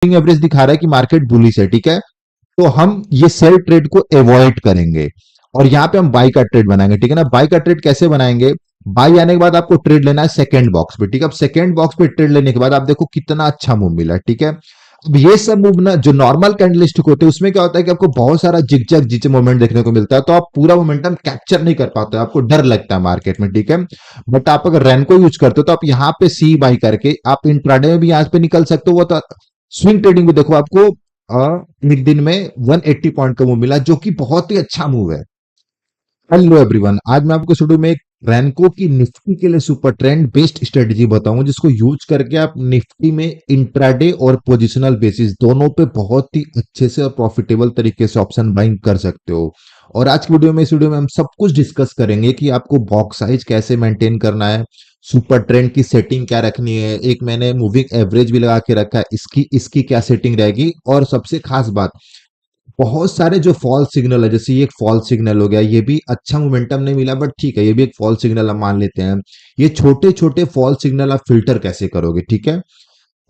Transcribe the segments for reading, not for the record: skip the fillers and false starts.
Average दिखा रहा है कि मार्केट बुलिश है, ठीक है। तो हम ये सेल ट्रेड को अवॉइड करेंगे और यहाँ पे हम बाई का ट्रेड बनाएंगे, ठीक है ना। बाई का ट्रेड कैसे बनाएंगे? बाई आने के बाद आपको ट्रेड लेना है सेकंड बॉक्स पे, ठीक है। अब सेकंड बॉक्स पे ट्रेड लेने के बाद आप देखो कितना अच्छा मूव मिला, ठीक है। अब ये सब मूव ना जो नॉर्मल कैंडलस्टिक होते हैं उसमें क्या होता है कि आपको बहुत सारा जिगजैग जिचे मोमेंट देखने को मिलता है, तो आप पूरा मोमेंटम कैप्चर नहीं कर पाते, आपको डर लगता है मार्केट में, ठीक है। बट आप अगर रेनको यूज करते हो तो आप यहाँ पे सी बाई करके आप इंट्राडे में भी यहाँ पे निकल सकते हो। वो तो स्विंग ट्रेडिंग में देखो आपको एक दिन में 180 पॉइंट का मूव मिला, जो कि बहुत ही अच्छा मूव है। हेलो एवरीवन, आज मैं आपको शुरू में एक रैनको की निफ्टी के लिए सुपर ट्रेंड बेस्ड स्ट्रेटजी बताऊंगा, जिसको यूज करके आप निफ्टी में इंट्राडे और पोजिशनल बेसिस दोनों पे बहुत ही अच्छे से और प्रॉफिटेबल तरीके से ऑप्शन बाइंग कर सकते हो। और आज की वीडियो में, इस वीडियो में हम सब कुछ डिस्कस करेंगे कि आपको बॉक्स साइज कैसे मेंटेन करना है, सुपर ट्रेंड की सेटिंग क्या रखनी है, एक मैंने मूविंग एवरेज भी लगा के रखा है, इसकी इसकी क्या सेटिंग रहेगी। और सबसे खास बात, बहुत सारे जो फॉल्स सिग्नल है, जैसे ये एक फॉल्स सिग्नल हो गया, ये भी अच्छा मोमेंटम नहीं मिला बट ठीक है, ये भी एक फॉल्स सिग्नल हम मान लेते हैं। ये छोटे छोटे फॉल्स सिग्नल आप फिल्टर कैसे करोगे, ठीक है।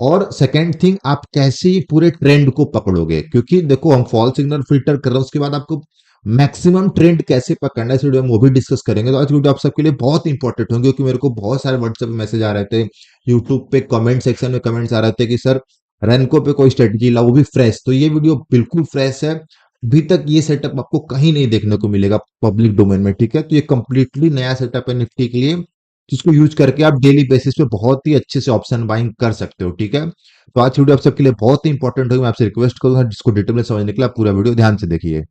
और सेकेंड थिंग, आप कैसे ये पूरे ट्रेंड को पकड़ोगे, क्योंकि देखो हम फॉल्स सिग्नल फिल्टर कर रहे हैं, उसके बाद आपको मैक्सिमम ट्रेंड कैसे पकड़ना है इस वीडियो में वो भी डिस्कस करेंगे। तो आज वीडियो आप सबके लिए बहुत इंपॉर्टेंट होंगे, क्योंकि मेरे को बहुत सारे व्हाट्सएप मैसेज आ रहे थे, यूट्यूब पे कमेंट सेक्शन में कमेंट्स आ रहे थे कि सर रेनको पे कोई स्ट्रेटजी लाओ, वो भी फ्रेश। तो ये वीडियो बिल्कुल फ्रेश है, अभी तक ये सेटअप आपको कहीं नहीं देखने को मिलेगा पब्लिक डोमेन में, ठीक है। तो ये कंप्लीटली नया सेटअप है निफ्टी के लिए, जिसको यूज करके आप डेली बेसिस पे बहुत ही अच्छे से ऑप्शन बाइंग कर सकते हो, ठीक है। तो आज वीडियो आप सबके लिए बहुत ही इंपॉर्टेंट होगी, मैं आपसे रिक्वेस्ट करूंगा जिसको डिटेल में समझने के लिए आप पूरा वीडियो ध्यान से देखिए।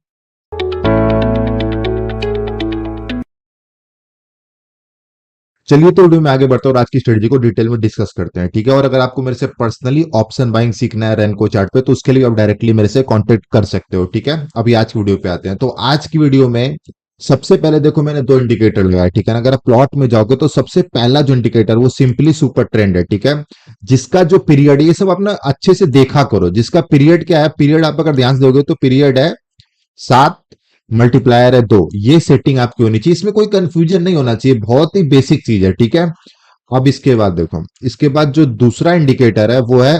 चलिए तो वीडियो में आगे बढ़ते हैं और आज की स्ट्रेटजी को डिटेल में डिस्कस करते हैं, ठीक है। और अगर आपको मेरे से पर्सनली ऑप्शन बाइंग सीखना है रेनको चार्ट पे, तो उसके लिए आप डायरेक्टली मेरे से कांटेक्ट कर सकते हो, ठीक है। अभी आज की वीडियो पे आते हैं। तो आज की वीडियो में सबसे पहले देखो मैंने दो इंडिकेटर लगाया, ठीक है ना। अगर आप प्लॉट में जाओगे तो सबसे पहला जो इंडिकेटर वो सिंपली सुपर ट्रेंड है, ठीक है। जिसका जो पीरियड है, ये सब अपना अच्छे से देखा करो, जिसका पीरियड क्या है, पीरियड आप अगर ध्यान से दोगे तो पीरियड है 7, मल्टीप्लायर है 2। ये सेटिंग आपकी होनी चाहिए, इसमें कोई कंफ्यूजन नहीं होना चाहिए, बहुत ही बेसिक चीज है, ठीक है। अब इसके बाद देखो, इसके बाद जो दूसरा इंडिकेटर है वो है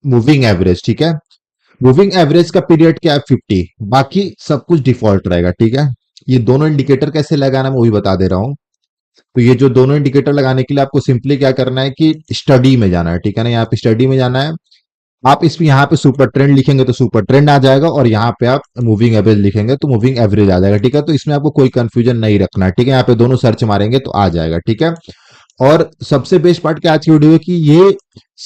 मूविंग एवरेज, ठीक है। मूविंग एवरेज का पीरियड क्या है 50, बाकी सब कुछ डिफॉल्ट रहेगा, ठीक है। ये दोनों इंडिकेटर कैसे लगाना मैं वही बता दे रहा हूं। तो ये जो दोनों इंडिकेटर लगाने के लिए आपको सिंपली क्या करना है कि स्टडी में जाना है, ठीक है ना। यहाँ पे स्टडी में जाना है, आप इसमें यहाँ पे सुपर ट्रेंड लिखेंगे तो सुपर ट्रेंड आ जाएगा, और यहाँ पे आप मूविंग एवरेज लिखेंगे तो मूविंग एवरेज आ जाएगा, ठीक है। तो इसमें आपको कोई कंफ्यूजन नहीं रखना है, ठीक है। यहाँ पे दोनों सर्च मारेंगे तो आ जाएगा, ठीक है। और सबसे बेस्ट पार्ट क्या आज की वीडियो है कि ये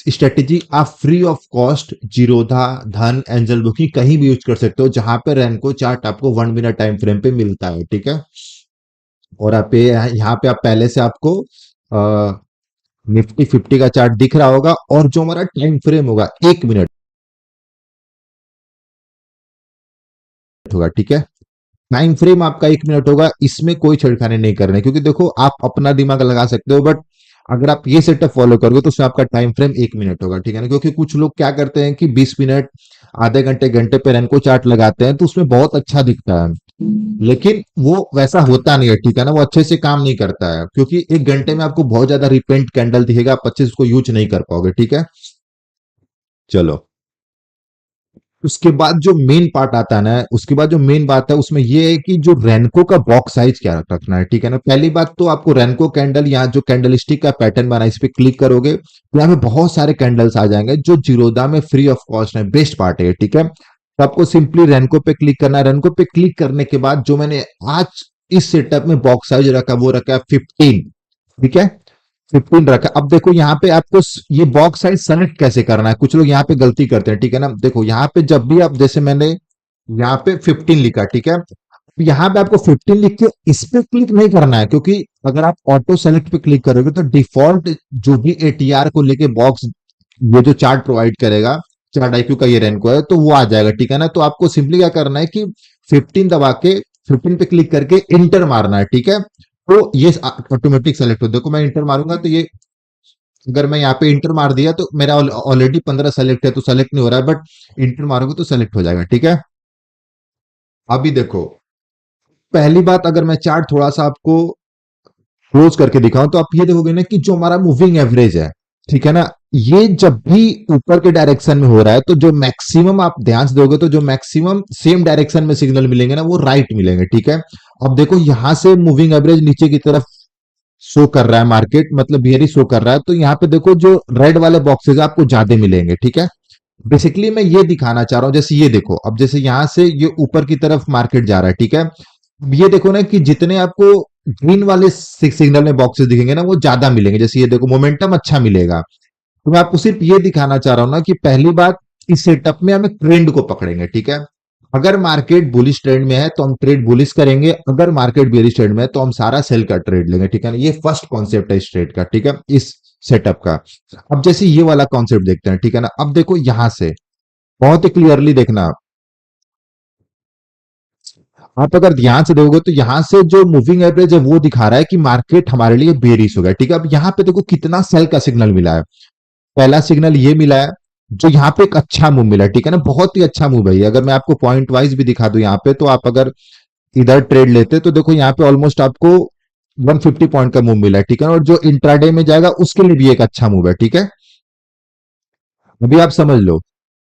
स्ट्रेटेजी आप फ्री ऑफ कॉस्ट जीरोधा, धन, एंजल बुकिंग कहीं भी यूज कर सकते हो, जहां पे रेनको चार्ट आपको 1 मिनट टाइम फ्रेम पे मिलता है, ठीक है। और आप यहाँ पे आप पहले से आपको निफ्टी 50 का चार्ट दिख रहा होगा, और जो हमारा टाइम फ्रेम होगा 1 मिनट होगा, ठीक है। टाइम फ्रेम आपका 1 मिनट होगा, इसमें कोई छेड़खानी नहीं करनी, क्योंकि देखो आप अपना दिमाग लगा सकते हो, बट अगर आप ये सेटअप फॉलो करोगे तो उसमें आपका टाइम फ्रेम 1 मिनट होगा, ठीक है ना। क्योंकि कुछ लोग क्या करते हैं कि 20 मिनट, आधे घंटे, घंटे पे रेनको चार्ट लगाते हैं, तो उसमें बहुत अच्छा दिखता है, लेकिन वो वैसा होता नहीं है, ठीक है ना। वो अच्छे से काम नहीं करता है, क्योंकि 1 घंटे में आपको बहुत ज्यादा रिपेंट कैंडल दिखेगा, आप अच्छे से उसको यूज नहीं कर पाओगे, ठीक है। चलो, उसके बाद जो मेन पार्ट आता है ना, उसके बाद जो मेन बात है उसमें ये है कि जो रेनको का बॉक्स साइज क्या रखना है, ठीक है ना। पहली बात तो आपको रेनको कैंडल, यहाँ जो कैंडल स्टिक का पैटर्न बना है इस पे क्लिक करोगे तो यहाँ पे बहुत सारे कैंडल्स आ जाएंगे जो जीरोधा में फ्री ऑफ कॉस्ट है, बेस्ट पार्ट है, ठीक है। तो आपको सिंपली रेनको पे क्लिक करना है। रेनको पे क्लिक करने के बाद जो मैंने आज इस सेटअप में बॉक्स साइज रखा वो रखा है 15, ठीक है। 15 रखा। अब देखो यहाँ पे आपको ये बॉक्स साइज सेलेक्ट कैसे करना है, कुछ लोग यहाँ पे गलती करते हैं, ठीक है ना। देखो यहाँ पे जब भी आप, जैसे मैंने यहाँ पे 15 लिखा, ठीक है। यहाँ पे आपको 15 लिख के इस पे क्लिक नहीं करना है, क्योंकि अगर आप ऑटो सेलेक्ट पे क्लिक करोगे तो डिफॉल्ट जो भी एटीआर को लेके बॉक्स ये जो चार्ट प्रोवाइड करेगा, चार्ट आईक्यू का ये रैंक है, तो वो आ जाएगा, ठीक है ना। तो आपको सिंपली क्या करना है कि 15 दबा के 15 पे क्लिक करके इंटर मारना है, ठीक है। तो ये ऑटोमेटिक सेलेक्ट हो, देखो मैं इंटर मारूंगा तो ये, अगर मैं यहाँ पे इंटर मार दिया तो मेरा ऑलरेडी 15 सेलेक्ट है तो सेलेक्ट नहीं हो रहा है, बट इंटर मारोगे तो सेलेक्ट हो जाएगा, ठीक है। अभी देखो, पहली बात, अगर मैं चार्ट थोड़ा सा आपको क्लोज करके दिखाऊं तो आप ये देखोगे ना कि जो हमारा मूविंग एवरेज है, ठीक है ना। ये जब भी ऊपर के डायरेक्शन में हो रहा है तो जो मैक्सिमम आप ध्यान से दोगे तो जो मैक्सिमम सेम डायरेक्शन में सिग्नल मिलेंगे ना वो राइट मिलेंगे। ठीक है। अब देखो यहां से मूविंग एवरेज नीचे की तरफ शो कर रहा है, मार्केट मतलब बियरी शो कर रहा है, तो यहाँ पे देखो जो रेड वाले बॉक्सेस आपको ज्यादा मिलेंगे। ठीक है। बेसिकली मैं ये दिखाना चाह रहा हूं, जैसे ये देखो, अब जैसे यहां से ये ऊपर की तरफ मार्केट जा रहा है। ठीक है। अब ये देखो ना कि जितने आपको ग्रीन वाले सिग्नल में बॉक्सेस दिखेंगे ना वो ज्यादा मिलेंगे। जैसे ये देखो मोमेंटम अच्छा मिलेगा। तो मैं आपको सिर्फ ये दिखाना चाह रहा हूं ना कि पहली बात, इस सेटअप में हमें ट्रेंड को पकड़ेंगे। ठीक है। अगर मार्केट बुलिश ट्रेंड में है तो हम ट्रेड बुलिश करेंगे, अगर मार्केट बेरिश ट्रेंड में है तो हम सारा सेल का ट्रेड लेंगे। ठीक है ना। ये फर्स्ट कॉन्सेप्ट है इस ट्रेड का। ठीक है, इस सेटअप का। अब जैसे ये वाला कॉन्सेप्ट देखते हैं। ठीक है ना। अब देखो यहां से बहुत ही क्लियरली देखना, आप अगर ध्यान से देखोगे तो यहां से जो मूविंग एवरेज है वो दिखा रहा है कि मार्केट हमारे लिए बेरिश हो गया। ठीक है। अब यहां पे देखो कितना सेल का सिग्नल मिला है। पहला सिग्नल ये मिला है, जो यहाँ पे एक अच्छा मूव मिला है। ठीक है ना, बहुत ही अच्छा मूव है ये। अगर मैं आपको पॉइंट वाइज भी दिखा दूं यहाँ पे, तो आप अगर इधर ट्रेड लेते तो देखो यहाँ पे ऑलमोस्ट आपको 150 पॉइंट का मूव मिला है। ठीक है। और जो इंट्राडे में जाएगा उसके लिए भी एक अच्छा मूव है। ठीक है। अभी आप समझ लो,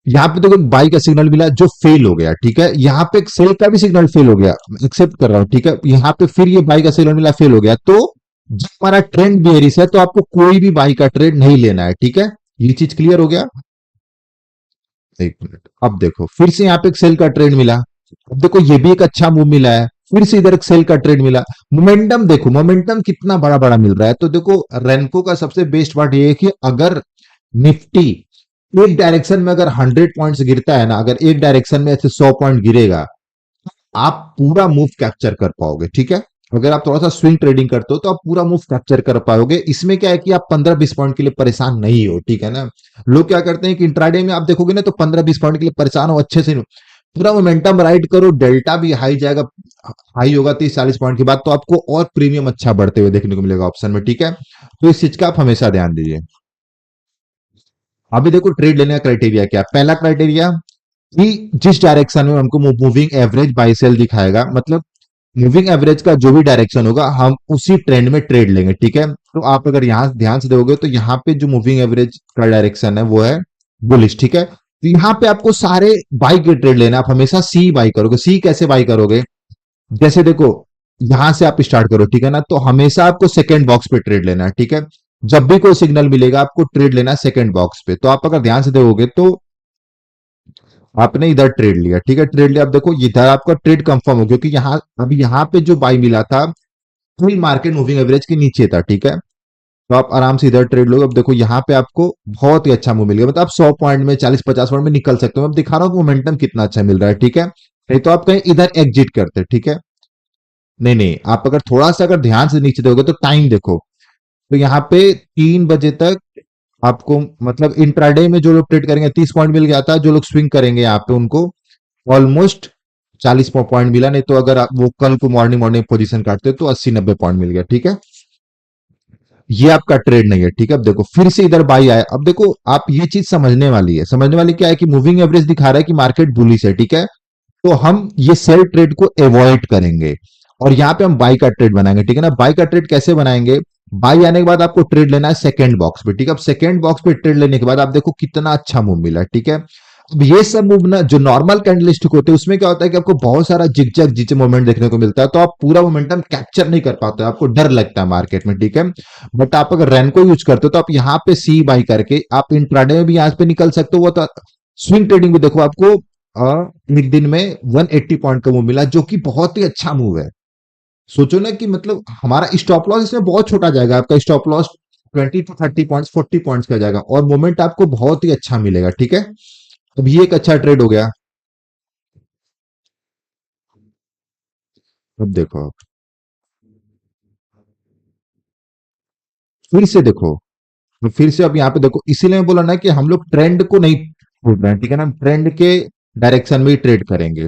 यहाँ पे देखो बाई का सिग्नल मिला जो फेल हो गया। ठीक है। यहाँ पे एक सेल का भी सिग्नल फेल हो गया, एक्सेप्ट कर रहा हूं। ठीक है। यहाँ पे फिर ये बाई का सिग्नल मिला, फेल हो गया। तो जब हमारा ट्रेंड बेयरिश है तो आपको कोई भी बाई का ट्रेड नहीं लेना है। ठीक है। ये चीज क्लियर हो गया। एक मिनट, अब देखो फिर से यहाँ पे एक सेल का ट्रेड मिला। अब देखो ये भी एक अच्छा मूव मिला है, फिर से इधर एक सेल का ट्रेड मिला। मोमेंटम देखो, मोमेंटम कितना बड़ा बड़ा मिल रहा है। तो देखो रेनको का सबसे बेस्ट पार्ट ये है कि अगर निफ्टी एक डायरेक्शन में अगर 100 पॉइंट्स गिरता है ना, अगर एक डायरेक्शन में ऐसे 100 पॉइंट गिरेगा, आप पूरा मूव कैप्चर कर पाओगे। ठीक है। अगर आप थोड़ा सा स्विंग ट्रेडिंग करते हो तो आप पूरा मूव कैप्चर कर पाओगे। इसमें क्या है कि आप 15-20 पॉइंट के लिए परेशान नहीं हो। ठीक है ना। लोग क्या करते हैं कि इंट्राडे में आप देखोगे ना तो 15-20 पॉइंट के लिए परेशान हो, अच्छे से पूरा मोमेंटम राइड करो, डेल्टा भी हाई जाएगा, हाई होगा 30-40 पॉइंट के बाद, तो आपको और प्रीमियम अच्छा बढ़ते हुए देखने को मिलेगा ऑप्शन में। ठीक है। तो इस चीज का आप हमेशा ध्यान दीजिए। अभी देखो ट्रेड लेने का क्राइटेरिया क्या है। पहला क्राइटेरिया कि जिस डायरेक्शन में हमको मूविंग एवरेज बाई सेल दिखाएगा, मतलब मूविंग एवरेज का जो भी डायरेक्शन होगा हम उसी ट्रेंड में ट्रेड लेंगे। ठीक है। तो आप अगर यहां ध्यान से दोगे तो यहाँ पे जो मूविंग एवरेज का डायरेक्शन है वो है बुलिश। ठीक है। तो यहाँ पे आपको सारे बाई के ट्रेड लेना, आप हमेशा सी बाई करोगे। सी कैसे बाई करोगे, जैसे देखो यहां से आप स्टार्ट करो। ठीक है ना। तो हमेशा आपको सेकेंड बॉक्स पे ट्रेड लेना है। ठीक है। जब भी कोई सिग्नल मिलेगा आपको ट्रेड लेना है सेकेंड बॉक्स पे। तो आप अगर ध्यान से देखोगे तो आपने इधर ट्रेड लिया। ठीक है। ट्रेड लिया, अब देखो इधर आपका ट्रेड कंफर्म हो, क्योंकि यहाँ अभी यहाँ पे जो बाई मिला था फुल मार्केट मूविंग एवरेज के नीचे था। ठीक है। तो आप आराम से इधर ट्रेड लोगे। अब देखो यहाँ पे आपको बहुत ही अच्छा मूव मिल गया, मतलब आप 100 पॉइंट में 40-50 पॉइंट में निकल सकते हो। अब दिखा रहा हूँ मोमेंटम कितना अच्छा मिल रहा है। ठीक है। नहीं तो आप कहीं इधर एग्जिट करते। ठीक है। नहीं नहीं, आप अगर थोड़ा सा अगर ध्यान से नीचे दोगे तो टाइम देखो, तो यहाँ पे 3 बजे तक आपको, मतलब इंट्राडे में जो लोग ट्रेड करेंगे 30 पॉइंट मिल गया था, जो लोग स्विंग करेंगे यहाँ पे उनको ऑलमोस्ट 40 पॉइंट मिला। नहीं तो अगर आप वो कल को मॉर्निंग मॉर्निंग पोजीशन काटते तो 80-90 पॉइंट मिल गया। ठीक है। ये आपका ट्रेड नहीं है। ठीक है। अब देखो फिर से इधर बाई आया। अब देखो आप ये चीज समझने वाली है, समझने वाली क्या है कि मूविंग एवरेज दिखा रहा है कि मार्केट बुलिश है। ठीक है। तो हम ये सेल ट्रेड को अवॉइड करेंगे और यहाँ पे हम बाई का ट्रेड बनाएंगे। ठीक है ना। बाई का ट्रेड कैसे बनाएंगे, बाई आने के बाद आपको ट्रेड लेना है सेकंड बॉक्स पे। ठीक है। अब सेकंड बॉक्स पे ट्रेड लेने के बाद आप देखो कितना अच्छा मूव मिला है। ठीक है। अब ये सब मूव ना जो नॉर्मल कैंडलस्टिक होते हैं उसमें क्या होता है कि आपको बहुत सारा जिगजैग जीचे मोमेंट देखने को मिलता है, तो आप पूरा मोमेंटम कैप्चर नहीं कर पाते, आपको डर लगता है मार्केट में। ठीक है। बट आप अगर रैनको यूज करते हो तो आप यहाँ पे सी बाई करके आप इंट्राडे में भी यहाँ पे निकल सकते हो। वो तो स्विंग ट्रेडिंग में देखो आपको एक दिन में 180 पॉइंट का मूव मिला, जो कि बहुत ही अच्छा मूव है। सोचो ना कि मतलब हमारा स्टॉप लॉस इसमें बहुत छोटा जाएगा, आपका स्टॉप लॉस 20-30 पॉइंट्स 40 पॉइंट्स का जाएगा और मोमेंट आपको बहुत ही अच्छा मिलेगा। ठीक है। अब ये एक अच्छा ट्रेड हो गया। अब देखो आप फिर से देखो, तो फिर से अब यहाँ पे देखो, इसीलिए मैं बोला ना कि हम लोग ट्रेंड को नहीं छोड़ रहे हैं। ठीक है ना, हम ट्रेंड के डायरेक्शन में ही ट्रेड करेंगे।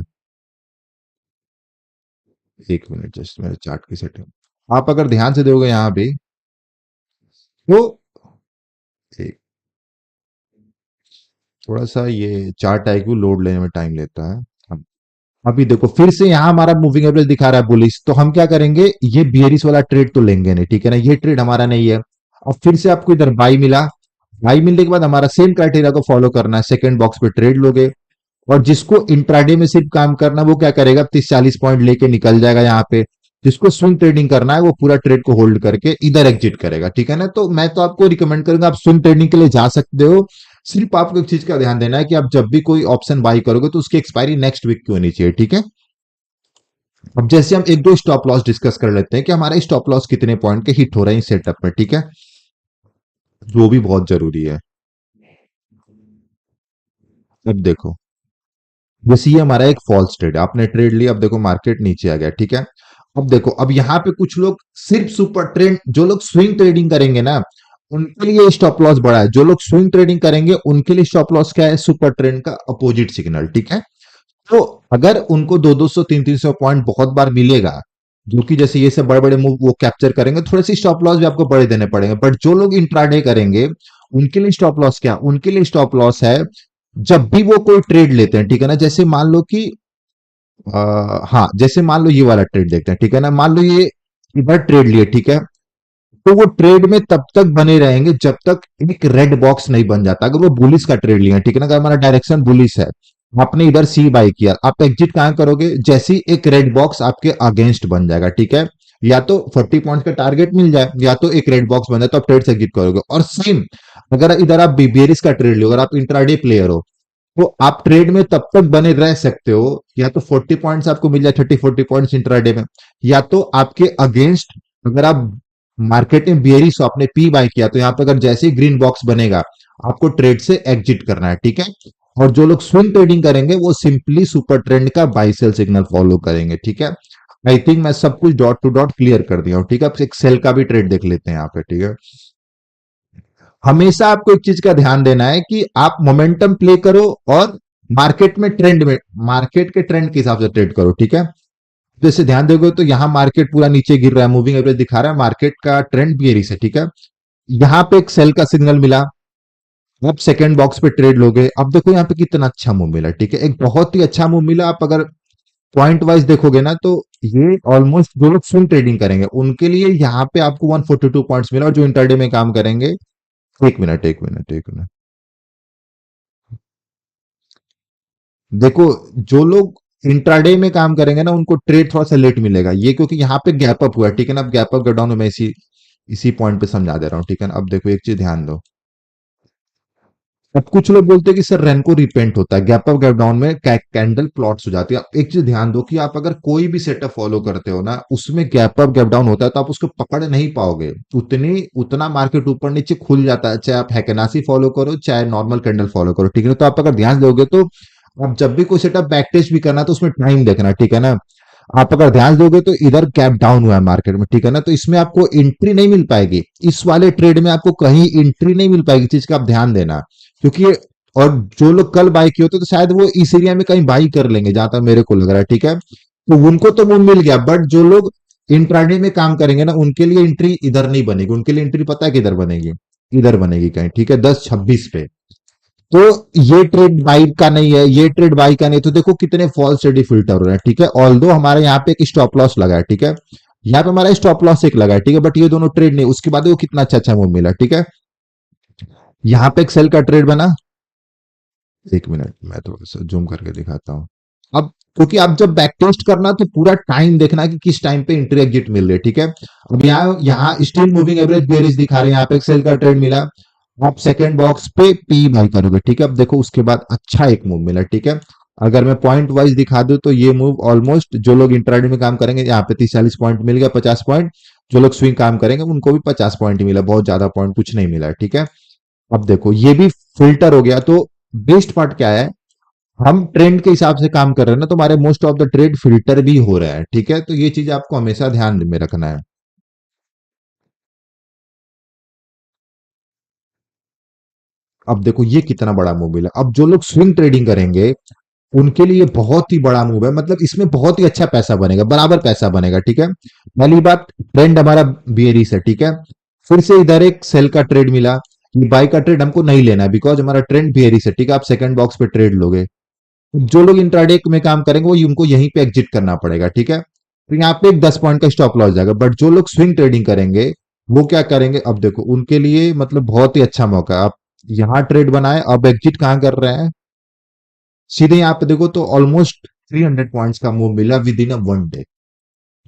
एक मिनट, जस्ट मेरे चार्ट की सेटिंग आप अगर ध्यान से दोगे यहाँ भी, तो एक थोड़ा सा ये चार्ट आईक्यू लोड लेने में टाइम लेता है। अब अभी देखो फिर से यहाँ हमारा मूविंग एवरेज दिखा रहा है बुलिश, तो हम क्या करेंगे, ये बियरिश वाला ट्रेड तो लेंगे नहीं। ठीक है ना, ये ट्रेड हमारा नहीं है। और फिर से आपको इधर बाई मिला, बाई मिलने के बाद हमारा सेम क्राइटेरिया को फॉलो करना है, सेकंड बॉक्स पे ट्रेड लोगे, और जिसको इंट्राडे में सिर्फ काम करना है वो क्या करेगा, 30-40 पॉइंट लेके निकल जाएगा यहाँ पे। जिसको स्विंग ट्रेडिंग करना है वो पूरा ट्रेड को होल्ड करके इधर एग्जिट करेगा, ठीक है ना। तो मैं तो आपको रिकमेंड करूंगा आप स्विंग ट्रेडिंग के लिए जा सकते हो। सिर्फ आपको एक चीज का ध्यान देना है कि आप जब भी कोई ऑप्शन बाई करोगे तो उसकी एक्सपायरी नेक्स्ट वीक की होनी चाहिए, ठीक है। अब जैसे हम एक दो स्टॉप लॉस डिस्कस कर लेते हैं कि हमारा स्टॉप लॉस कितने पॉइंट के हिट हो रहे हैं सेटअप में, ठीक है, जो भी बहुत जरूरी है। अब देखो, जैसे ये हमारा एक फॉल्स ट्रेड, आपने ट्रेड लिया, अब देखो मार्केट नीचे आ गया, ठीक है। अब देखो, अब यहाँ पे कुछ लोग सिर्फ सुपर ट्रेंड, जो लोग स्विंग ट्रेडिंग करेंगे ना उनके लिए स्टॉप लॉस बड़ा है। जो लोग स्विंग ट्रेडिंग करेंगे उनके लिए स्टॉप लॉस क्या है, सुपर ट्रेंड का अपोजिट सिग्नल, ठीक है। तो अगर उनको 200-200 300-300 पॉइंट बहुत बार मिलेगा, जो कि जैसे ये सब बड़े बड़े मूव वो कैप्चर करेंगे, थोड़े से स्टॉप लॉस भी आपको बड़े देने पड़ेंगे। बट जो लोग इंट्राडे करेंगे उनके लिए स्टॉप लॉस क्या, उनके लिए स्टॉप लॉस है जब भी वो कोई ट्रेड लेते हैं, ठीक है ना। जैसे मान लो कि हाँ, जैसे मान लो ये वाला ट्रेड देखते हैं, ठीक है ना। मान लो ये इधर ट्रेड लिए, ठीक है, तो वो ट्रेड में तब तक बने रहेंगे जब तक एक रेड बॉक्स नहीं बन जाता। अगर वो बुलिस का ट्रेड लिया, ठीक है ना, अगर हमारा डायरेक्शन बुलिस है, आपने इधर सी बाई किया, आप एग्जिट कहां करोगे, जैसे ही एक रेड बॉक्स आपके अगेंस्ट बन जाएगा, ठीक है, या तो 40 पॉइंट का टारगेट मिल जाए या तो एक रेड बॉक्स बन जाए, तो आप ट्रेड से एग्जिट करोगे। और सेम अगर इधर आप बेरिस का ट्रेड लो, अगर आप इंट्राडे प्लेयर हो तो आप ट्रेड में तब तक बने रह सकते हो, या तो 40 पॉइंट्स आपको मिल जाए, 30-40 पॉइंट्स इंट्राडे में, या तो आपके अगेंस्ट अगर आप मार्केट में बियरिश हो, आपने पी बाय किया, तो यहां पर अगर जैसे ही ग्रीन बॉक्स बनेगा आपको ट्रेड से एग्जिट करना है, ठीक है। और जो लोग स्विंग ट्रेडिंग करेंगे वो सिंपली सुपर ट्रेंड का बाई सेल सिग्नल फॉलो करेंगे, ठीक है। आई थिंक मैं सब कुछ डॉट टू डॉट क्लियर कर दिया हूं, ठीक है। अब एक सेल का भी ट्रेड देख लेते हैं यहाँ पे, ठीक है। हमेशा आपको एक चीज का ध्यान देना है कि आप मोमेंटम प्ले करो और मार्केट के ट्रेंड के हिसाब से ट्रेड करो, ठीक है। जैसे ध्यान दोगे तो यहाँ मार्केट पूरा नीचे गिर रहा है, मूविंग एवरेज दिखा रहा है, मार्केट का ट्रेंड बियरिश है, ठीक है। यहाँ पे एक सेल का सिग्नल मिला, आप सेकंड बॉक्स पे ट्रेड लोगे। अब देखो यहाँ पे कितना अच्छा मूव मिला, ठीक है, एक बहुत ही अच्छा मूव मिला। आप अगर पॉइंट वाइज देखोगे ना तो ये ऑलमोस्ट जो लोग स्विंग ट्रेडिंग करेंगे उनके लिए यहाँ पे आपको 142 पॉइंट्स मिला, और जो इंटरडे में काम करेंगे, एक मिनट, देखो, जो लोग इंट्राडे में काम करेंगे ना उनको ट्रेड थोड़ा सा लेट मिलेगा, ये क्योंकि यहाँ पे गैप अप हुआ है, ठीक है ना। अब गैप अप डाउन में मैं इसी इसी पॉइंट पे समझा दे रहा हूँ, ठीक है ना। अब देखो एक चीज ध्यान दो, अब कुछ लोग बोलते हैं कि सर रेनको रिपेंट होता है, गैप अप गैप डाउन में कैंडल प्लॉट्स हो जाती है। आप एक चीज ध्यान दो कि आप अगर कोई भी सेटअप फॉलो करते हो ना उसमें गैप अप गैप डाउन होता है तो आप उसको पकड़ नहीं पाओगे, उतना मार्केट ऊपर नीचे खुल जाता है, चाहे आप हैकेनासी फॉलो करो चाहे नॉर्मल कैंडल फॉलो करो, ठीक है ना। तो आप अगर ध्यान दोगे तो आप जब भी कोई सेटअप बैक टेस्ट भी करना तो उसमें टाइम देखना, ठीक है ना। आप अगर ध्यान दोगे तो इधर गैप डाउन हुआ है मार्केट में, ठीक है ना, तो इसमें आपको एंट्री नहीं मिल पाएगी, इस वाले ट्रेड में आपको कहीं एंट्री नहीं मिल पाएगी, चीज का आप ध्यान देना। क्योंकि और जो लोग कल बाई किए होते तो शायद वो इस एरिया में कहीं बाई कर लेंगे, जहां तक मेरे को लग रहा है, ठीक है। तो उनको तो वो मिल गया, बट जो लोग इंट्राडे में काम करेंगे ना उनके लिए एंट्री इधर नहीं बनेगी, उनके लिए एंट्री पता है किधर बनेगी, इधर बनेगी कहीं, ठीक है, 10-26 पे। तो ये ट्रेड बाई का नहीं है, ये ट्रेड बाई का नहीं, तो देखो कितने फॉल्स ट्रेड फिल्टर हो रहे हैं, ठीक है। ऑल दो हमारे यहाँ पे एक स्टॉप लॉस लगा है, ठीक है, यहाँ पे हमारा स्टॉप लॉस एक लगा है, ठीक है, बट ये दोनों ट्रेड नहीं। उसके बाद वो कितना अच्छा अच्छा मूव मिला, ठीक है। यहाँ पे एक सेल का ट्रेड बना, एक मिनट मैं थोड़ा सा जूम करके दिखाता हूँ। अब क्योंकि आप जब बैक टेस्ट करना तो पूरा टाइम देखना कि किस टाइम पे एंट्री एग्जिट मिल रही है, ठीक है। अब यहाँ स्टिल मूविंग एवरेज बेरिश दिखा रहे हैं, यहाँ पे एक सेल का ट्रेड मिला, आप सेकंड बॉक्स पे पी बाई करोगे, ठीक है। अब देखो उसके बाद अच्छा एक मूव मिला, ठीक है। अगर मैं पॉइंट वाइज दिखा दूं तो ये मूव ऑलमोस्ट जो लोग इंट्राडे में काम करेंगे यहाँ पे 30-40 पॉइंट मिल गया, 50 पॉइंट। जो लोग स्विंग काम करेंगे उनको भी 50 पॉइंट ही मिला, बहुत ज्यादा पॉइंट कुछ नहीं मिला, ठीक है। अब देखो ये भी फिल्टर हो गया, तो बेस्ट पार्ट क्या है, हम ट्रेंड के हिसाब से काम कर रहे हैं ना, तो हमारे most of the trade filter भी हो रहा है, ठीक है। तो ये चीज आपको हमेशा ध्यान में रखना है। अब देखो ये कितना बड़ा मूव मिला, अब जो लोग स्विंग ट्रेडिंग करेंगे उनके लिए बहुत ही बड़ा मूव है, मतलब इसमें बहुत ही अच्छा पैसा बनेगा, बराबर पैसा बनेगा, ठीक है। पहली बात, ट्रेंड हमारा बियरिश है, ठीक है। फिर से इधर एक सेल का ट्रेड मिला, ये बाई का ट्रेड हमको नहीं लेना है बिकॉज हमारा ट्रेंड बियरिश है, ठीक है। आप सेकंड बॉक्स पे ट्रेड लोगे, जो लोग इंट्राडे में काम करेंगे वो उनको यहीं पे एग्जिट करना पड़ेगा, ठीक है। तो यहाँ पे एक 10 पॉइंट का स्टॉप लॉस जाएगा, बट जो लोग स्विंग ट्रेडिंग करेंगे वो क्या करेंगे, अब देखो उनके लिए मतलब बहुत ही अच्छा मौका है। यहां ट्रेड बनाए, अब एग्जिट कहां कर रहे हैं, सीधे यहाँ पे देखो तो ऑलमोस्ट 300 पॉइंट्स का मूव मिला विद इन अ 1 डे।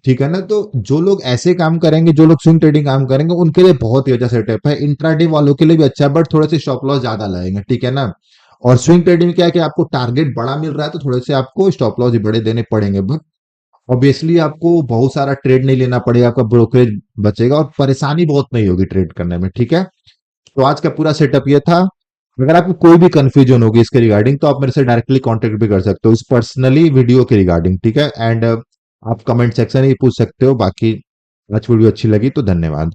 ठीक है ना, तो जो लोग ऐसे काम करेंगे, जो लोग स्विंग ट्रेडिंग काम करेंगे, उनके लिए बहुत ही अच्छा सेटअप है। इंट्राडे वालों के लिए भी अच्छा है, बट थोड़े से स्टॉप लॉस ज्यादा लगेंगे, ठीक है ना। और स्विंग ट्रेडिंग में क्या है कि आपको टारगेट बड़ा मिल रहा है, तो थोड़े से आपको स्टॉप लॉस भी बड़े देने पड़ेंगे, बट ऑब्वियसली आपको बहुत सारा ट्रेड नहीं लेना पड़ेगा, आपका ब्रोकरेज बचेगा और परेशानी बहुत नहीं होगी ट्रेड करने में, ठीक है। तो आज का पूरा सेटअप ये था। अगर आपको कोई भी कंफ्यूजन होगी इसके रिगार्डिंग, तो आप मेरे से डायरेक्टली कांटेक्ट भी कर सकते हो इस पर्सनली वीडियो के रिगार्डिंग, ठीक है। एंड आप कमेंट सेक्शन में पूछ सकते हो। बाकी आज वीडियो अच्छी लगी तो धन्यवाद।